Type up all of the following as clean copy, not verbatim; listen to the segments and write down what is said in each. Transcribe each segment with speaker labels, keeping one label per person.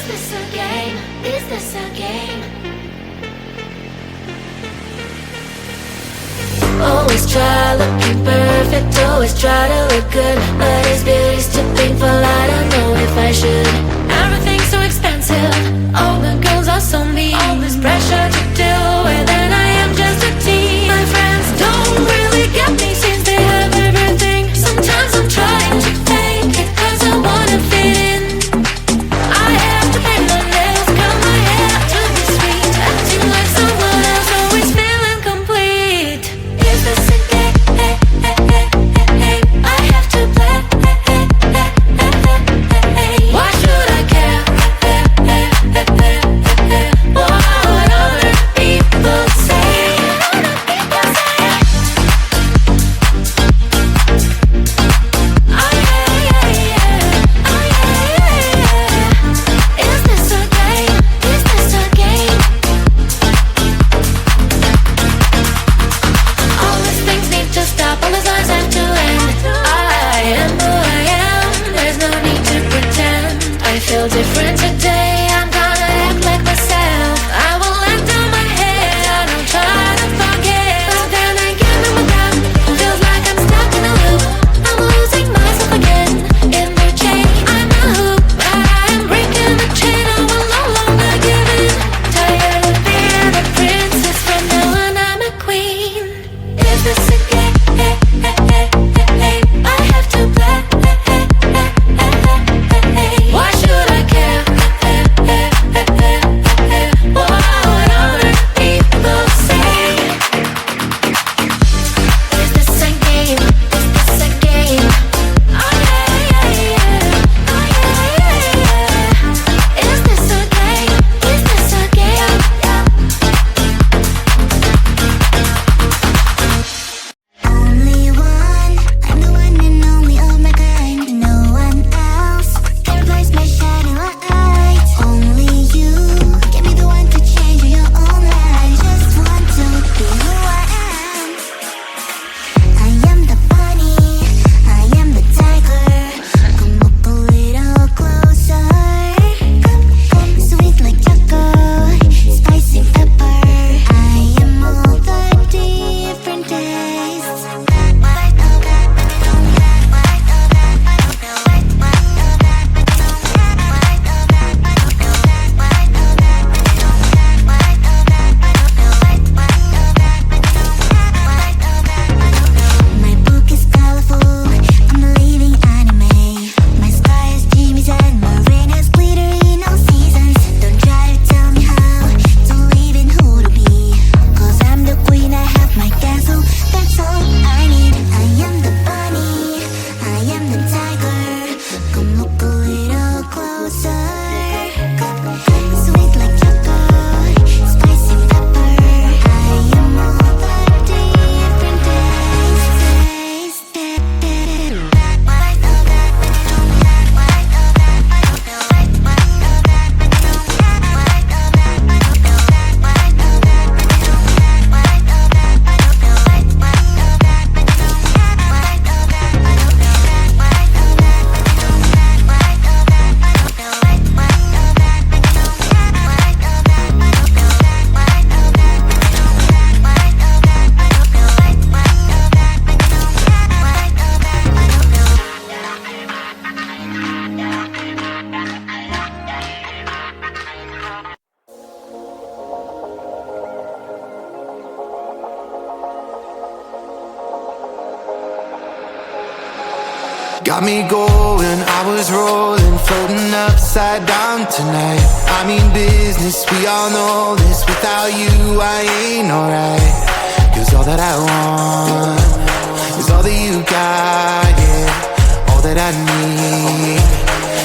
Speaker 1: this a game? Is this a game? Always try looking perfect, always try to look good, but is beauty's too painful? I don't know if I should. Everything's so expensive, all the girls are so mean, all this pressure to deal with, and I am just a teen. My friends don't really get me since they have everything. Sometimes I'm trying to fake it cause I wanna fit in. I have to paint my nails, curl my hair to be sweet, acting like someone else, always feeling complete. Is this a game? I have to play. Why should I care? What other people say? Is this a game? Is this a game? All these things need to stop, all these lies have to end. I am who I am, there's no need to pretend. I feel different today, I'm gonna act like myself. I will let down my head, I don't try to forget. But then again, I'm around, feels like I'm stuck in a loop. I'm losing myself again, in the chain. I'm a hoop, but I am breaking the chain. I will no longer give in. Tired of being a princess, from now on I'm a queen. Is this a game? I have to play. Why should I care? What other people say? Is this a game? Is this a game? Oh yeah, yeah, yeah. Oh yeah, yeah, yeah. Is this a game? Is this a game?
Speaker 2: Only one, I'm the one and only of my kind. No one else can replace my shining light. Only you can be the one to change your own life. Just want to be who I am. I am the bunny, I am the tiger. Come up a little closer. Come sweet like chocolate, spicy pepper. I am all the different tastes. My book is colorful, I'm a living anime. My sky is dreams and my rain has glitter in all seasons. Don't try to tell me how to live and who to be, cause I'm the queen, I have my castle, that's all I need. I am the bunny, I am the tiger. Come look a little closer. Come sweet like chocolate, spicy pepper. I am all the different tastes.
Speaker 3: Got me going, I was rolling, floating upside down tonight. I mean business, we all know this. Without you, I ain't alright. Cause all that I want is all that you got, yeah. All that I need,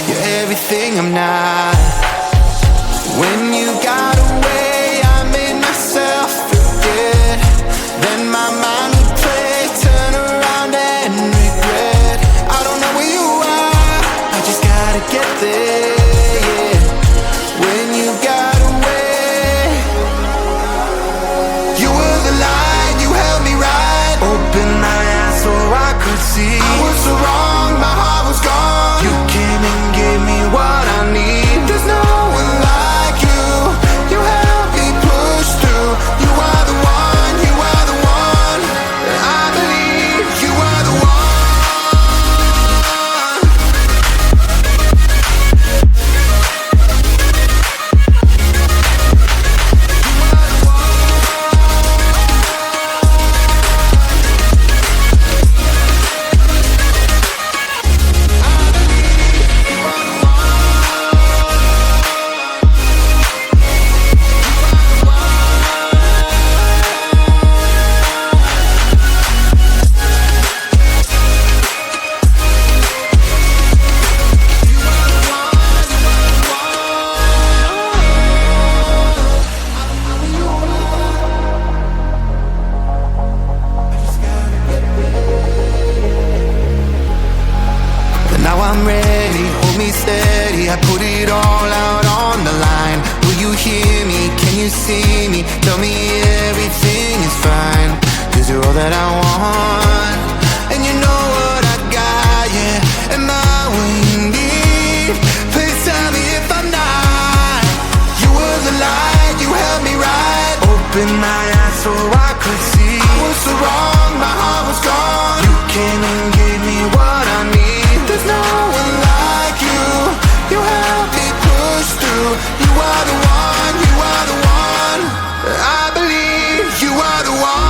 Speaker 3: you're everything I'm not. When you got away, I made myself forget. Then my mind would play, turn around and regret. I don't know where you are, I just gotta get there, yeah. When you got away, you were the light, you held me right. Open my eyes so I could see. I was so wrong, my heart was gone. You came and gave me what I need. all out on the line. Will you hear me? Can you see me? Tell me everything is fine, 'cause you're all that I want. And you know what I got, yeah. Am I what you need? Please tell me if I'm not. You were the light, you held me right. Open my eyes so I could see. I was so wrong, my heart was gone. You came and gave me what I need. There's no one like you. You help me push through. You are the one, you are the one. I believe you are the one.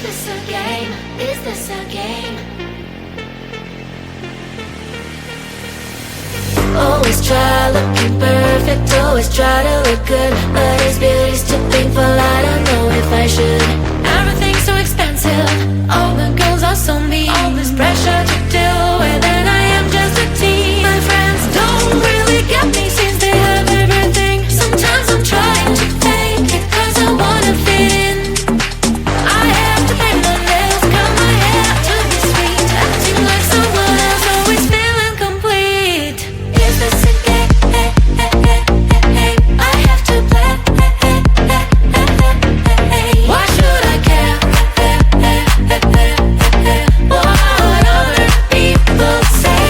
Speaker 1: this a game? Is this a game? Always try looking perfect, always try to look good, but is beauty's too painful? I don't know if I should. Everything's so expensive, all the girls are so mean. All this pressure to deal with, and I am just a teen. My friends don't really get me since they have everything. Sometimes I'm trying to fake it cause I wanna fit in. I have to pay my bills, cut my hair to be sweet, acting like someone else, always feeling complete. Is this a game? I have to play. Why should I care? What other people say?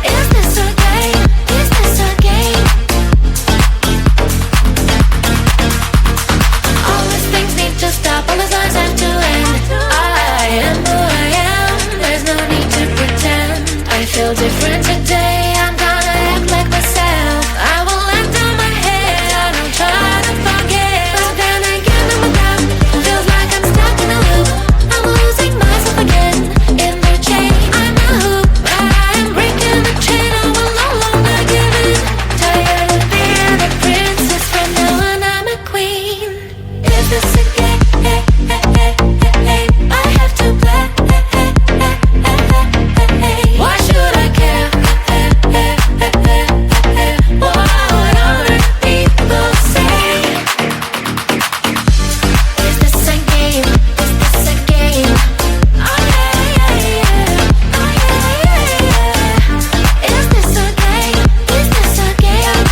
Speaker 1: Is this a game? Is this a game? All these things need to stop, all these lies have to end. I am who I am, there's no need to pretend. I feel different today, I'm gonna act like myself. I will let down my head, I don't try to forget. But then again I'm without, feels like I'm stuck in a loop. I'm losing myself again, in the chain. I'm a hoop, but I am breaking the chain. I will no longer give in. Tired of being a princess, from now on I'm a queen. Is this a game? I have to play. Why should I care? What other people say? Is this a game? Is this a game? Oh yeah. Is this a game? Is this a game?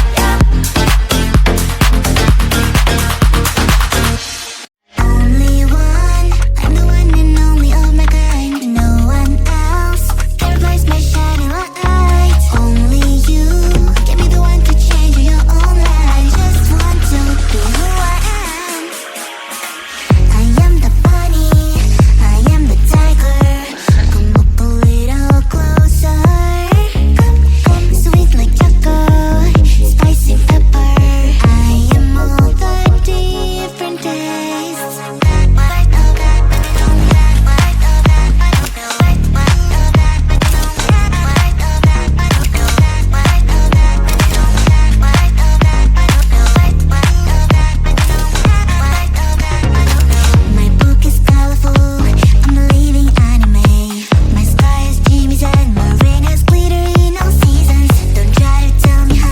Speaker 2: Only one, I'm the one and only of my kind. No one else can replace my shining light. Only you can be the one to change your own life. Just want to be who I am. I am the bunny, I am the tiger. Come look a little closer. Come sweet like chocolate, spicy pepper. I am all the different tastes. My book is colorful, I'm a living anime. My sky is dreamies and my rain has glitter in all seasons. Don't try to tell me how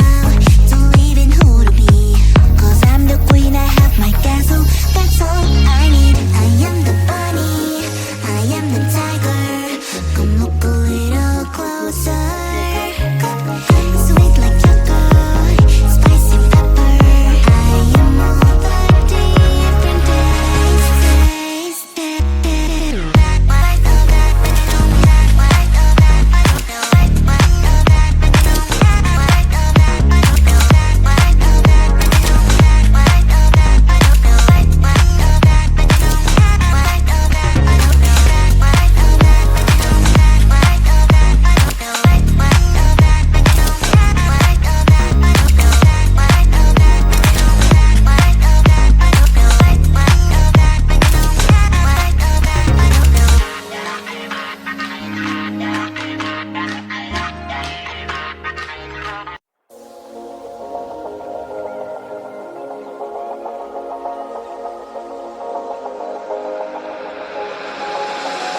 Speaker 2: to live and who to be, cause I'm the queen, I have my castle, that's all I need. I am the bunny, I am the tiger. Come look a little closer. Come sweet like chocolate, spicy pepper. I am all the different tastes.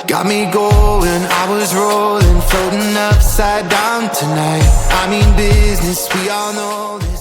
Speaker 3: Got me going, I was rolling, floating upside down tonight. I mean business, we all know this.